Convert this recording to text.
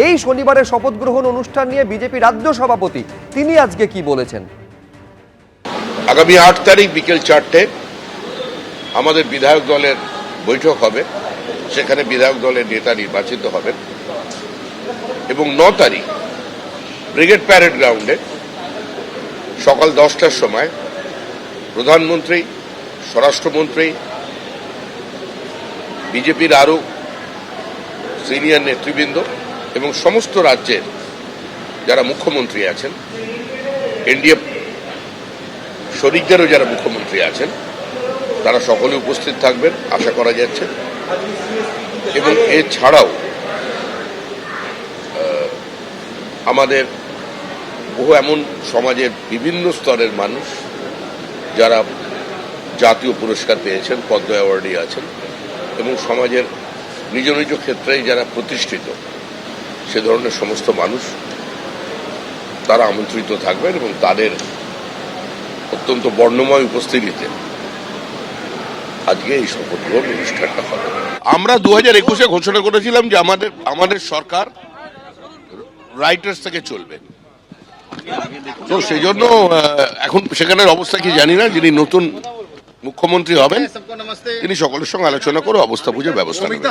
এই শনিবারের শপথ গ্রহণ অনুষ্ঠান নিয়ে বিজেপি রাজ্য সভাপতি তিনি আজকে কি বলেছেন? আগামী 8 তারিখ বিকেল 4টে আমাদের বিধায়ক দলের বৈঠক হবে, সেখানে বিধায়ক দলের নেতা নির্বাচিত হবেন এবং 9 তারিখ ব্রিগেড প্যারেড গ্রাউন্ডে সকাল 10টার সময় প্রধানমন্ত্রী, স্বরাষ্ট্রমন্ত্রী, বিজেপির আরো সিনিয়র নেতৃবৃন্দ এবং সমস্ত রাজ্যের যারা মুখ্যমন্ত্রী আছেন, এনডিএ শরিকদেরও যারা মুখ্যমন্ত্রী আছেন, তারা সকলে উপস্থিত থাকবেন আশা করা যাচ্ছে। এবং এছাড়াও আমাদের বহু এমন সমাজের বিভিন্ন স্তরের মানুষ যারা জাতীয় পুরস্কার পেয়েছেন, পদ্ম অ্যাওয়ার্ডে আছেন এবং সমাজের নিজ নিজ ক্ষেত্রেই যারা প্রতিষ্ঠিত, সে ধরনের সমস্ত মানুষ তারা আমন্ত্রিত থাকবেন এবং তাদের অত্যন্ত বর্ণময় উপস্থিতিতে আজকে এই শপথ গ্রহণ অনুষ্ঠানটা হবে। আমরা 2021-এ ঘোষণা করেছিলাম যে আমাদের সরকার রাইটার্স থেকে চলবে, তো সেই জন্য এখন সেখানের অবস্থা কি জানি না। যিনি নতুন মুখ্যমন্ত্রী হবেন তিনি সকলের সঙ্গে আলোচনা করে অবস্থা বুঝে ব্যবস্থা নেবেন।